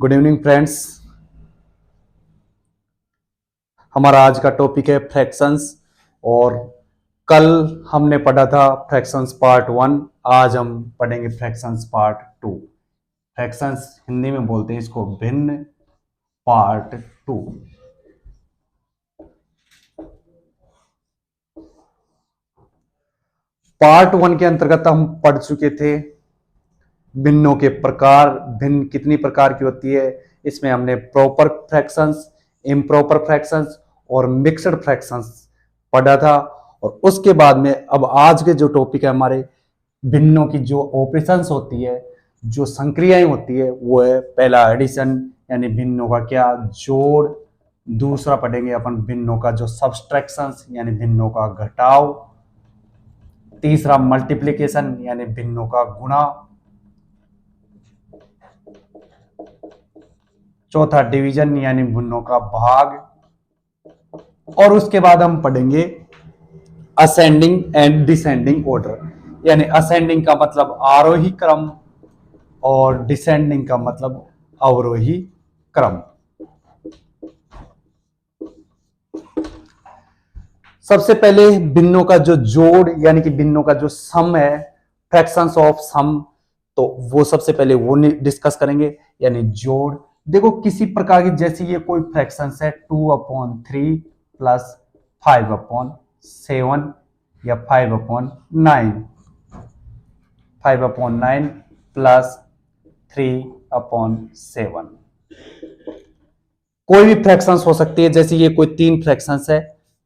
Good evening friends. हमारा आज का टॉपिक है फ्रैक्शंस। और कल हमने पढ़ा था फ्रैक्शंस पार्ट 1। आज हम पढ़ेंगे फ्रैक्शंस पार्ट 2। फ्रैक्शंस हिंदी में बोलते हैं इसको भिन्न, पार्ट 2। पार्ट 1 के अंतर्गत हम पढ़ चुके थे भिन्नों के प्रकार। भिन्न कितनी प्रकार की होती है, इसमें हमने प्रॉपर फ्रैक्शंस, इम्प्रॉपर फ्रैक्शंस और मिक्सड फ्रैक्शंस पढ़ा था। और उसके बाद में अब आज के जो टॉपिक है हमारे भिन्नों की जो ऑपरेशंस होती है, जो संक्रियाएं होती है, वो है पहला एडिशन यानी भिन्नों का क्या जोड़। दूसरा पढ़ेंगे अपन भिन्नों का जो सब्सट्रैक्शंस यानी भिन्नों का घटाव। तीसरा मल्टीप्लिकेशन यानी भिन्नों का गुणा। चौथा डिवीजन यानी भिन्नों का भाग। और उसके बाद हम पढ़ेंगे असेंडिंग एंड डिसेंडिंग ऑर्डर। यानी असेंडिंग का मतलब आरोही क्रम और डिसेंडिंग का मतलब अवरोही क्रम। सबसे पहले भिन्नों का जो जोड़ यानी कि भिन्नों का जो सम है, फ्रैक्शंस ऑफ सम, तो वो सबसे पहले वो डिस्कस करेंगे यानी जोड़। देखो किसी प्रकार की, जैसे ये कोई फ्रैक्शंस है 2/3 प्लस 5/7 या 5/9 प्लस 3/7। कोई भी फ्रैक्शंस हो सकती है। जैसे ये कोई 3 फ्रैक्शंस है,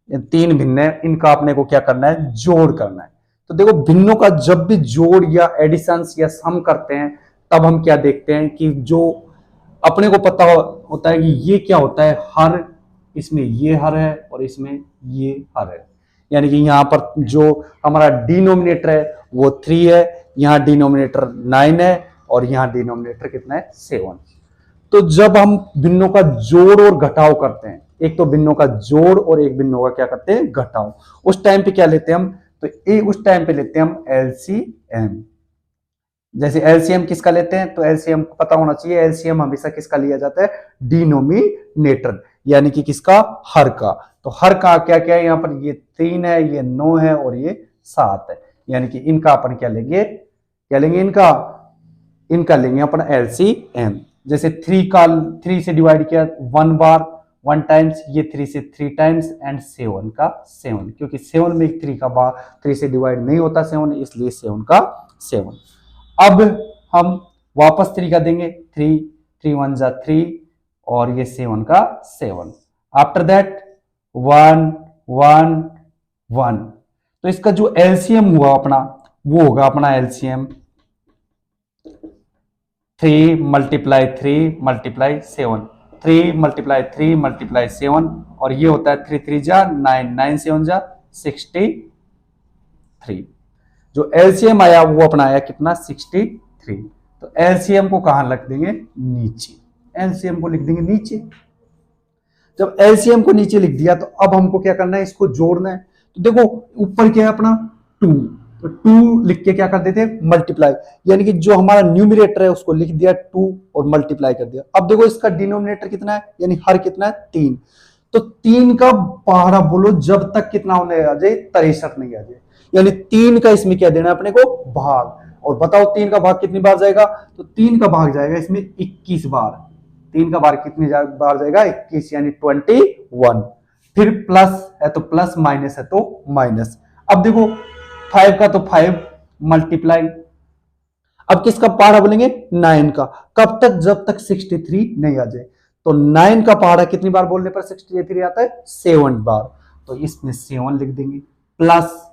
3 भिन्न है, इनका अपने को क्या करना है, जोड़ करना है। तो देखो भिन्नों का जब भी जोड़ या एडिशंस या सम करते हैं तब हम क्या देखते हैं कि जो अपने को पता होता है कि ये क्या होता है, हर, इसमें ये हर है और इसमें ये हर है। यानी कि यहाँ पर जो हमारा डिनोमिनेटर है वो 3 है, यहाँ डिनोमिनेटर 9 है और यहाँ डिनोमिनेटर कितना है, 7। तो जब हम भिन्नों का जोड़ और घटाव करते हैं, एक तो भिन्नों का जोड़ और एक भिन्नों का क्या करते हैं, घटाव, उस टाइम पे क्या लेते हैं हम, तो उस टाइम पे लेते हैं हम एलसीएम। जैसे एलसीएम किसका लेते हैं, तो एलसीएम पता होना चाहिए। एलसीएम हमेशा किसका लिया जाता है, डिनोमिनेटर यानी कि किसका, हर का। तो हर का क्या क्या है, यहाँ पर ये 3 है, ये 9 है और ये 7 है। यानी कि इनका अपन क्या लेंगे, इनका लेंगे अपन एलसीएम। जैसे 3 से डिवाइड किया 1 बार, 1 टाइम्स, ये 3 से 3 टाइम्स एंड 7 का 7, क्योंकि 7 में 3 से डिवाइड नहीं होता 7, इसलिए 7 का 7। अब हम वापस 3 का देंगे, 3 1 जा 3 और ये 7 का 7। After that 1 1 1। तो इसका जो एलसीएम हुआ अपना, वो होगा अपना LCM 3 multiply 3 multiply 7, 3 multiply 3 multiply 7, और ये होता है 3 3 जा 9, 9 7 जा 63। जो एलसीएम आया वो अपना आया कितना, 63। तो एलसीएम को कहां रख देंगे, नीचे। एलसीएम को लिख देंगे नीचे। जब एलसीएम को नीचे लिख दिया तो अब हमको क्या करना है, इसको जोड़ना है। तो देखो ऊपर क्या है अपना 2, तो 2 लिख के क्या कर देते हैं, मल्टीप्लाई, यानी कि जो हमारा न्यूमरेटर है उसको लिख दिया 2 और मल्टीप्लाई कर दिया। अब देखो इसका डिनोमिनेटर कितना है, यानी हर कितना है, 3। तो 3 का पहाड़ा बोलो जब तक कितना होने आ जाए, 63 नहीं आ जाए, यानी 3 का इसमें क्या देना है अपने को, भाग। और बताओ 3 का भाग कितनी बार जाएगा, तो 3 का भाग जाएगा इसमें 21 बार। 3 का भाग कितनी बार जाएगा, 21, यानी 21। फिर प्लस है तो प्लस, माइनस है तो माइनस। अब देखो 5 का तो 5 मल्टीप्लाई, अब किसका पहाड़ा बोलेंगे, 9 का। कब तक, जब तक 63 नहीं आ जाए। तो 9 का पहाड़ा कितनी बार बोलने पर 63 आता है, 7 बार। तो इसमें 7 लिख देंगे, प्लस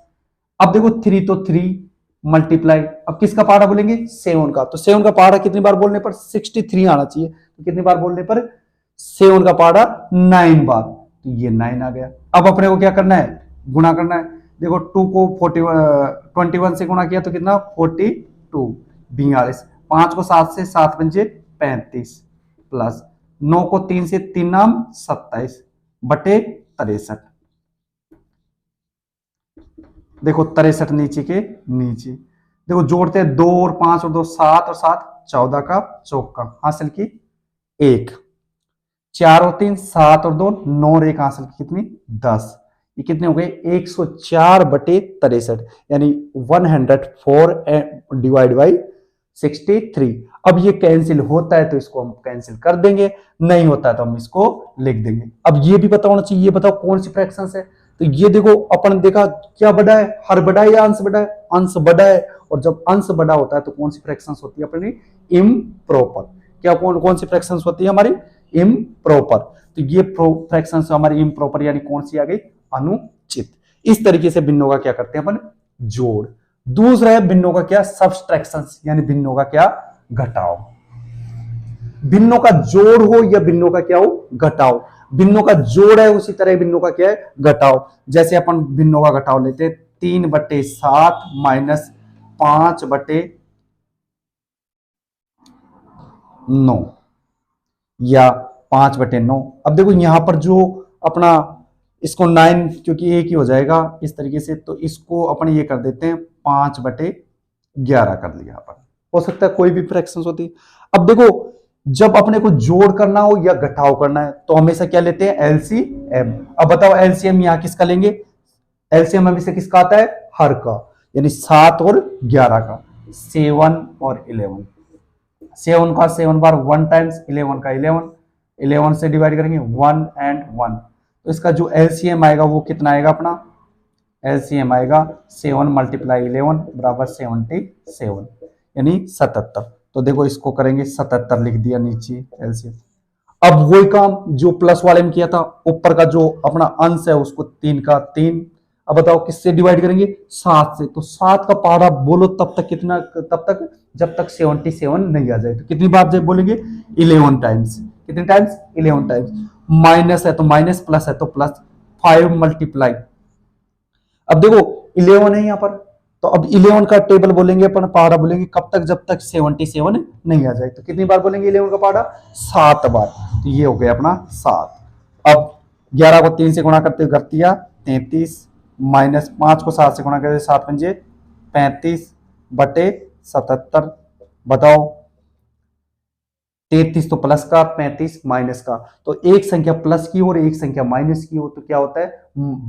अब देखो 3 तो 3 मल्टीप्लाई, अब किसका पहाड़ा बोलेंगे, 7 का। तो 7 का पहाड़ा कितनी बार बोलने पर 63 आना चाहिए, तो कितनी बार बोलने पर 7 का पहाड़ा 9 बार, तो ये 9 आ गया। अब अपने को क्या करना है, गुणा करना है। देखो 2 को 21 से गुणा किया तो कितना, 42, 42। 5 को 7 से, 7 पंजे 35, प्लस 9 को 3 से, 3 नाम 27 बटे 63। देखो 63 नीचे के नीचे। देखो जोड़ते हैं 2 और 5 और 2 7 और 7 14 का चौका हासिल की 1, 4 और 3 7 और 2 9 और 1 आंसर की कितनी 10। ये कितने हो गए 104/63 यानी 104 डिवाइड बाई 63। अब ये कैंसिल होता है तो इसको हम कैंसिल कर देंगे, नहीं होता है तो हम इसको लिख देंगे। अब ये भी पता होना चाहिए, ये बताओ कौन सी फ्रैक्शन है। तो ये देखो अपन देखा क्या बड़ा है, हर बड़ा है या अंश बड़ा है, अंश बड़ा है। और जब अंश बड़ा होता है तो कौन सी फ्रैक्शन होती है अपनी इम्प्रॉपर। क्या कौन कौन सी फ्रैक्शन होती है हमारी इम्प्रॉपर। तो ये फ्रैक्शन हमारी इम्प्रॉपर यानी कौन सी आ गई अनुचित। इस तरीके से भिन्नों का क्या करते हैं अपन जोड़। दूसरा है भिन्नों का क्या सब्सट्रैक्शन यानी भिन्नों का क्या घटाव। भिन्नों का जोड़ हो या भिन्नों का क्या हो घटाव। भिन्नों का जोड़ है उसी तरह भिन्नों का क्या है घटाव। जैसे अपन भिन्नों का घटाव लेते हैं 3/7 माइनस 5/9 या 5/9। अब देखो यहां पर जो अपना इसको 9 क्योंकि एक ही हो जाएगा इस तरीके से, तो इसको अपन ये कर देते हैं 5/11 कर लिया अपन। हो सकता है कोई भी फ्रैक्शंस होती। अब देखो जब अपने को जोड़ करना हो या घटाव करना है तो हमेशा क्या लेते हैं एलसीएम। अब बताओ एलसीएम यहां किसका लेंगे, एलसीएम हमेशा किसका आता है हर का, यानी 7 और 11 का। 7 और 11, 7 का 7 बार 1 टाइम्स, 11 का 11 से डिवाइड करेंगे 1 and 1। तो इसका जो एलसीएम आएगा वो कितना आएगा अपना, एलसीएम आएगा 7 × 11 बराबर 77 यानी 77। तो देखो इसको करेंगे 77 लिख दिया नीचे एलसीएम। अब वही काम जो प्लस वाले में किया था, ऊपर का जो अपना अंश है उसको 3 का 3। अब बताओ किससे डिवाइड करेंगे 7 से। तो 7 का पहाड़ा बोलो तब तक कितना, तब तक जब तक 77 नहीं आ जाए। तो कितनी बार जब बोलेंगे 11 टाइम्स। कितने टाइम्स 11 टाइम्स। माइनस है तो माइनस, प्लस है तो प्लस। 5 मल्टीप्लाई, अब देखो 11 है यहां पर, तो अब 11 का टेबल बोलेंगे अपन पहाड़ा बोलेंगे कब तक जब तक 77 नहीं आ जाए। तो कितनी बार बोलेंगे 11 का पहाड़ा 7 बार। तो ये हो गया अपना 7। अब 11 को 3 से गुणा करते कर दिया 33 माइनस 5 को 7 से गुणा करते 7 पंजे 35/77। बताओ 33 तो प्लस का, 35 माइनस का। तो एक संख्या प्लस की और एक संख्या माइनस की हो तो क्या होता है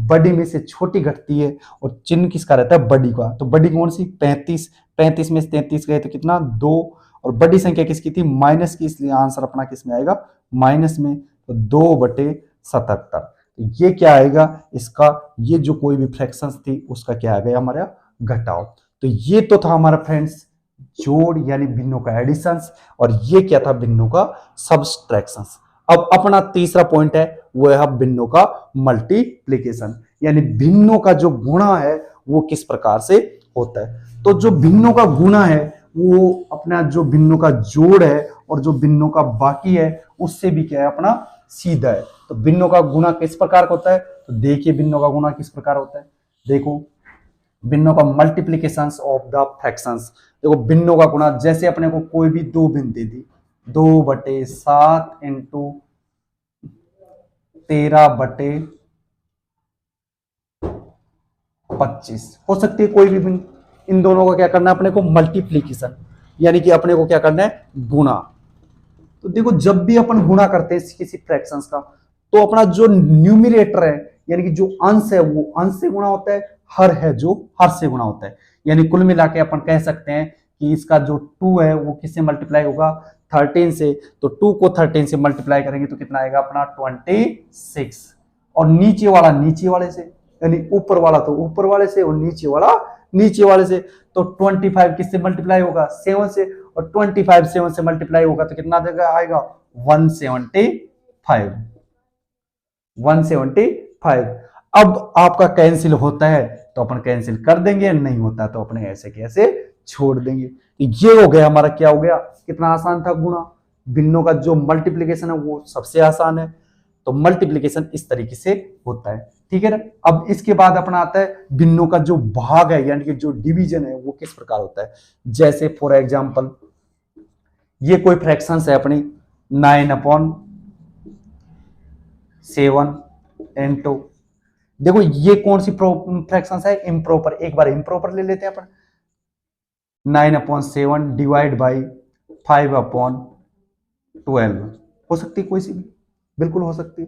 बड़ी में से छोटी घटती है और चिन्ह किसका रहता है बड़ी का। तो बड़ी कौन सी 35, 35 में से 33 गए तो कितना 2। और बड़ी संख्या किसकी थी माइनस की, इसलिए आंसर अपना किस में आएगा माइनस में। तो 2/77। तो ये क्या आएगा इसका, ये जो कोई भी फ्रैक्शंस थी उसका क्या आ गया हमारा घटाव। तो ये तो था हमारा फ्रेंड्स जोड़ यानी भिन्नों का एडिशंस, और ये क्या था भिन्नों का सब्सट्रैक्शंस। अब अपना तीसरा पॉइंट है वो है भिन्नों का मल्टीप्लिकेशन, यानी भिन्नों का जो गुणा है वो किस प्रकार से होता है। तो जो भिन्नों का गुणा है वो अपना जो भिन्नों का जोड़ है और जो भिन्नों का बाकी है उससे भी क्या है अपना सीधा है। तो भिन्नों का गुणा किस प्रकार का होता है, तो देखिए भिन्नों का गुणा किस प्रकार होता है। देखो भिन्नों का मल्टीप्लिकेशंस ऑफ द फ्रैक्शंस। देखो भिन्नों का गुणा, जैसे अपने को कोई भी दो भिन्न दे दी 2/7 इंटू 13/25 हो सकती है कोई भी भिन्न। इन दोनों का क्या करना है अपने को मल्टीप्लिकेशन, यानी कि अपने को क्या करना है गुणा। तो देखो जब भी अपन गुणा करते हैं किसी फ्रैक्शंस का तो अपना जो न्यूमिरेटर है यानी कि जो अंश है वो अंश से गुणा होता है, हर है जो हर से गुणा होता है। यानी कुल मिला के अपन कह सकते हैं कि इसका जो 2 है वो किससे मल्टीप्लाई होगा 13 से। तो 2 को 13 से मल्टीप्लाई करेंगे तो कितना आएगा अपना 26। और नीचे वाला नीचे वाले से, यानी ऊपर वाला तो ऊपर वाले से और नीचे वाला नीचे वाले से। तो 25 किससे मल्टीप्लाई होगा 7 से, और 25 7 से मल्टीप्लाई होगा तो कितना आएगा 175। 175। अब आपका कैंसिल होता है तो अपन कैंसिल कर देंगे, नहीं होता तो अपने ऐसे कैसे छोड़ देंगे। तो ये हो गया हमारा क्या हो गया, कितना आसान था गुणा। भिन्नों का जो मल्टीप्लिकेशन है वो सबसे आसान है। तो मल्टीप्लिकेशन इस तरीके से होता है, ठीक है ना। अब इसके बाद अपना आता है भिन्नों का जो भाग है यानी कि जो डिवीजन है वो किस प्रकार होता है। जैसे फॉर एग्जांपल ये कोई फ्रैक्शंस है अपनी 9/7 इंटू, देखो ये कौन सी फ्रैक्शंस है इम्प्रॉपर। एक बार इम्प्रॉपर ले लेते हैं अपन 9/7 डिवाइड बाई 5/12 हो सकती है कोई सी भी, बिल्कुल हो सकती है।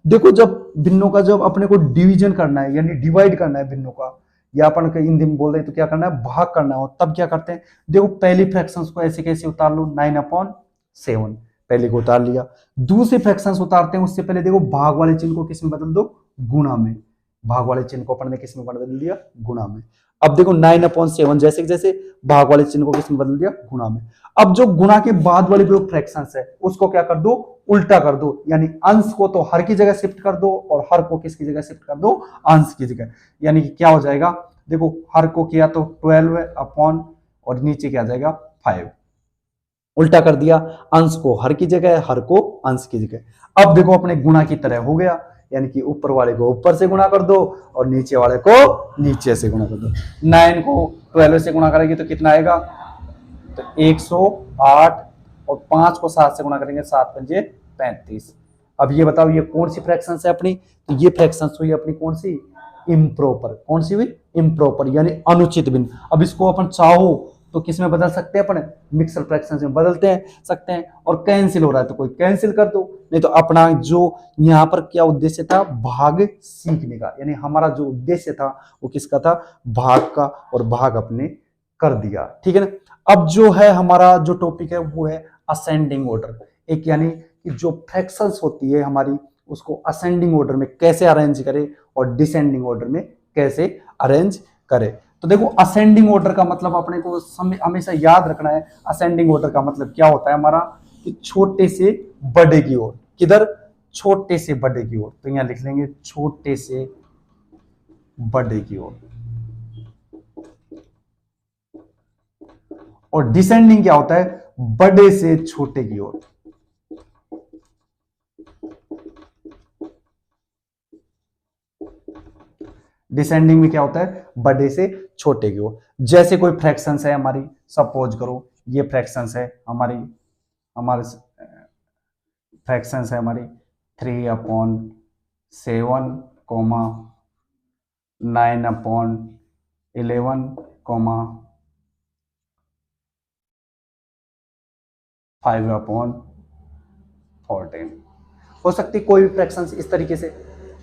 देखो जब भिन्नों का जब अपने को डिवीजन करना है यानी डिवाइड करना है भिन्नों का, या अपन हिंदी में बोल रहे हैं तो क्या करना है, भाग करना हो, तब क्या करते हैं, देखो पहली फ्रैक्शंस को ऐसे कैसे उतार लो, 9/7 पहले को उतार लिया। दूसरे फ्रैक्शंस उतारते हैं उससे पहले देखो भाग वाले चिन्ह को किस में बदल दो, गुणा में। भाग वाले चिन्ह को अपन ने किस में बदल दिया, गुणा में। अब देखो 9/7 जैसे जैसे भाग वाले चिन्ह को किस में बदल दिया, गुणा में। अब जो गुणा के बाद वाले जो फ्रैक्शंस है उसको क्या कर दो, उल्टा कर दो, यानी अंश को तो हर की जगह शिफ्ट कर दो और हर को किसकी जगह शिफ्ट कर दो, अंश की जगह। यानी कि क्या हो जाएगा, देखो हर को किया तो 12 अपॉन और नीचे क्या आ जाएगा 5, उल्टा कर दिया, अंश को हर की जगह हर को अंश की जगह। अब देखो अपने गुणा की तरह हो गया, यानी कि ऊपर वाले को ऊपर से गुणा कर दो और नीचे वाले को नीचे से गुणा कर दो। 9 को 12 से गुणा करेंगे तो कितना आएगा, तो 108 और 5 को 7 से गुणा करेंगे 7 पंजे 35। अब ये बताओ ये कौन सी फ्रैक्शंस है अपनी, तो ये फ्रैक्शंस हुई अपनी कौन सी, इम्प्रॉपर। कौन सी हुई, इम्प्रॉपर यानी अनुचित भिन्न। अब इसको अपन चाहो तो किस में बदल सकते हैं, अपन मिक्सर फ्रैक्शंस में बदलते हैं सकते हैं, और कैंसिल हो रहा है तो कोई कैंसिल कर दो, नहीं तो अपना जो यहाँ पर क्या उद्देश्य था, भाग सीखने का, यानी हमारा जो उद्देश्य था वो किसका था, भाग का, और भाग अपने कर दिया। ठीक है ना। अब जो है हमारा जो टॉपिक है वो है असेंडिंग ऑर्डर। एक यानी कि जो फ्रैक्शंस होती है हमारी उसको असेंडिंग ऑर्डर में कैसे अरेंज करें और डिसेंडिंग ऑर्डर में कैसे अरेंज करें। तो देखो असेंडिंग ऑर्डर का मतलब अपने को हमेशा याद रखना है, असेंडिंग ऑर्डर का मतलब क्या होता है हमारा, कि छोटे से बड़े की ओर, किधर, छोटे से बड़े की ओर। तो यहां लिख लेंगे छोटे से बड़े की ओर। और डिसेंडिंग क्या होता है, बड़े से छोटे की ओर। डिसेंडिंग में क्या होता है, बड़े से छोटे की ओर। जैसे कोई फ्रैक्शंस है हमारी, सपोज करो ये फ्रैक्शंस है हमारी, हमारे फ्रैक्शंस है हमारी 3/7, 9/11, 5/14। हो सकती कोई भी फ्रैक्शंस इस तरीके से,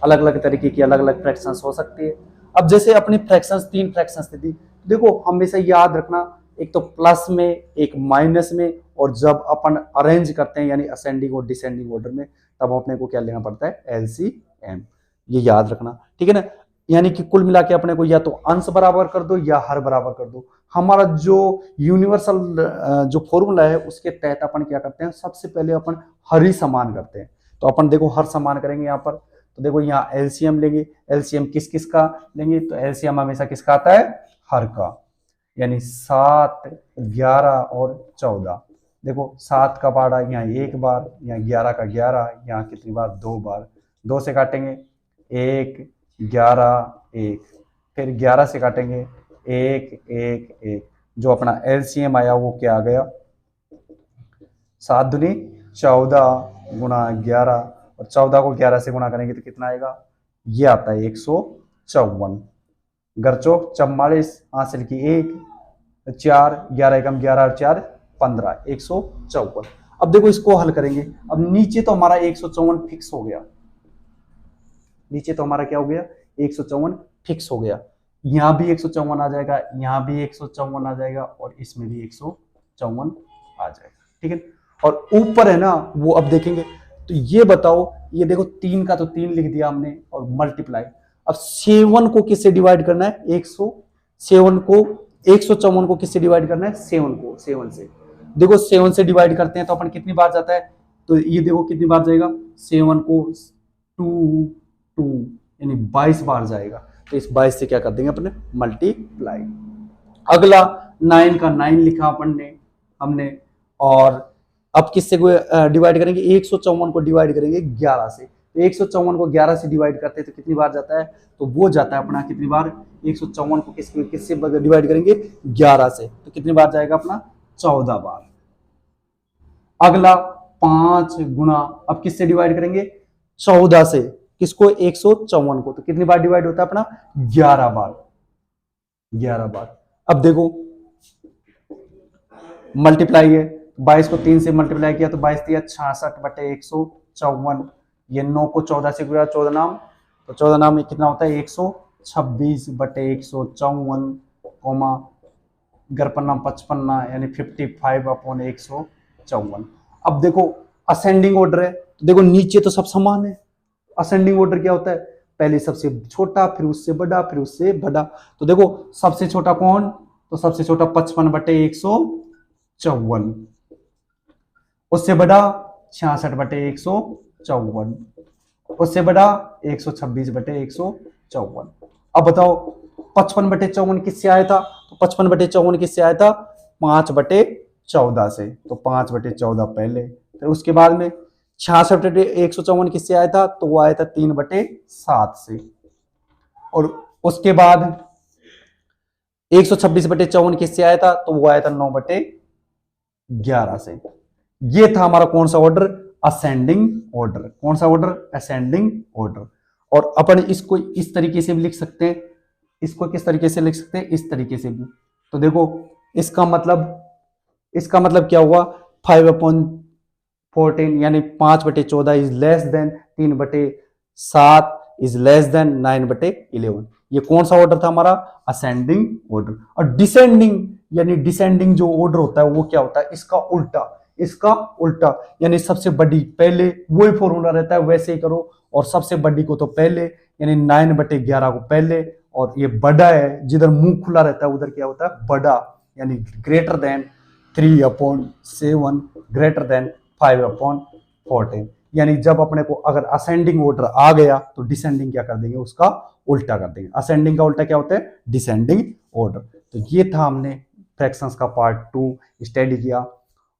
अलग अलग तरीके की अलग अलग फ्रैक्शंस हो सकती है। अब जैसे अपनी फ्रैक्शंस 3 फ्रैक्शंस थी, देखो हमेशा याद रखना, एक तो प्लस में, एक माइनस में, और जब अपन अरेंज करते हैं यानी असेंडिंग और डिसेंडिंग ऑर्डर में, तब अपने को क्या लेना पड़ता है, एलसीएम। ये याद रखना, ठीक है ना। यानी कि कुल मिला के अपने को या तो अंश बराबर कर दो या हर बराबर कर दो। हमारा जो यूनिवर्सल जो फॉर्मूला है उसके तहत अपन क्या करते हैं, सबसे पहले अपन हर ही समान करते हैं। तो अपन देखो हर समान करेंगे यहाँ पर, तो देखो यहाँ एलसीएम लेंगे। एलसीएम किस किस का लेंगे, तो एलसीएम हमेशा किसका आता है, हर का। यानी 7, 11 और 14। देखो 7 का बार यहाँ 1 बार, यहाँ 11 का 11, यहाँ कितनी बार, 2 बार। 2 से काटेंगे 1, 11, 1, फिर 11 से काटेंगे 1, 1, 1। जो अपना एलसीएम आया वो क्या आ गया, 7 दूनी 14 गुणा 11, और 14 को 11 से गुणा करेंगे तो कितना आएगा, ये आता है 154। गरचो 44, हासिल की 1, 4, 11 एकम 11 और 4 15, 154। अब देखो इसको हल करेंगे। अब नीचे तो हमारा 154 फिक्स हो गया, नीचे तो हमारा क्या हो गया, 154 फिक्स हो गया। यहां भी 154 आ जाएगा, यहां भी 154 आ जाएगा, और इसमें भी 154 आ जाएगा। ठीक है। और ऊपर है ना वो अब देखेंगे, तो ये बताओ, ये देखो 3 का तो 3 लिख दिया हमने और मल्टीप्लाई। अब 7 को किससे डिवाइड करना है, 107 को, 154 को किससे डिवाइड करना है, 7 को, 7 से। देखो 7 से डिवाइड करते हैं तो अपन कितनी बार जाता है, तो ये देखो कितनी बार जाएगा, 7 को 2 यानी 22 बार जाएगा। तो इस 22 से क्या कर देंगे अपने, मल्टीप्लाई। अगला 9 का 9 लिखा अपन ने हमने, और अब किससे डिवाइड करेंगे, 154 को डिवाइड करेंगे 11 से। तो 154 को 11 से डिवाइड करते हैं तो कितनी बार जाता है, तो वो जाता है अपना कितनी बार, 154 को किससे डिवाइड करेंगे, 11 से, तो कितनी बार जाएगा अपना, 14 बार। अगला 5 गुना, अब किससे डिवाइड करेंगे, 14 से, किसको, 154 को, तो कितनी बार डिवाइड होता है अपना, 11 बार, 11 बार। अब देखो मल्टीप्लाई है, 22 को 3 से मल्टीप्लाई किया तो 22 दिया 66/154। ये 9 को 14 से गुणा 14 नाम, तो 14 नाम में कितना होता है 126/154, कोमा घर पन्ना 55 यानी 55/154। अब देखो असेंडिंग ऑर्डर है तो देखो नीचे तो सब समान है। असेंडिंग ऑर्डर क्या होता है, पहले सबसे छोटा फिर उससे बड़ा फिर उससे बड़ा। तो देखो सबसे छोटा कौन, तो सबसे छोटा 55/154, उससे बड़ा 66/154, उससे बड़ा 126/154। अब बताओ 55/54 किससे आया था, तो 55/54 किससे आया था 5/14 से, तो 5/14 पहले, फिर उसके बाद में 66/154 किससे आया था, तो वो आया था 3/7 से, और उसके बाद 126/54 किससे आया था, तो वो आया था 9/11 से। ये था हमारा कौन सा ऑर्डर, असेंडिंग ऑर्डर। कौन सा ऑर्डर, असेंडिंग ऑर्डर। और अपन इसको इस तरीके से भी लिख सकते हैं, इसको किस तरीके से लिख सकते हैं, इस तरीके से भी। तो देखो इसका मतलब क्या हुआ, 5/14 यानी 5/14 is less than 3/7 is less than 9/11। ये कौन सा ऑर्डर था हमारा, असेंडिंग ऑर्डर। और डिसेंडिंग यानी डिसेंडिंग जो ऑर्डर होता है वो क्या होता है, इसका उल्टा, यानी सबसे बड़ी पहले, वही फॉर्मूला रहता है वैसे ही करो, और सबसे बड़ी को तो पहले यानी 9/11 को पहले, और ये बड़ा है जिधर मुंह खुला रहता है उधर क्या होता है बड़ा, यानी ग्रेटर देन 3/7 ग्रेटर देन 5/14। यानी जब अपने को अगर असेंडिंग ऑर्डर आ गया तो डिसेंडिंग क्या कर देंगे, उसका उल्टा कर देंगे। असेंडिंग का उल्टा क्या होता है, डिसेंडिंग ऑर्डर। तो ये था हमने फ्रैक्शंस का पार्ट 2 स्टडी किया,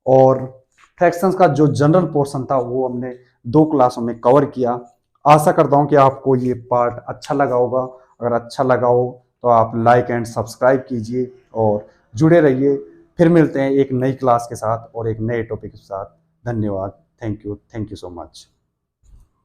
और फ्रैक्शंस का जो जनरल पोर्शन था वो हमने 2 क्लासों में कवर किया। आशा करता हूं कि आपको ये पार्ट अच्छा लगा होगा। अगर अच्छा लगा हो तो आप लाइक एंड सब्सक्राइब कीजिए और जुड़े रहिए। फिर मिलते हैं एक नई क्लास के साथ और एक नए टॉपिक के साथ। धन्यवाद। Thank you so much.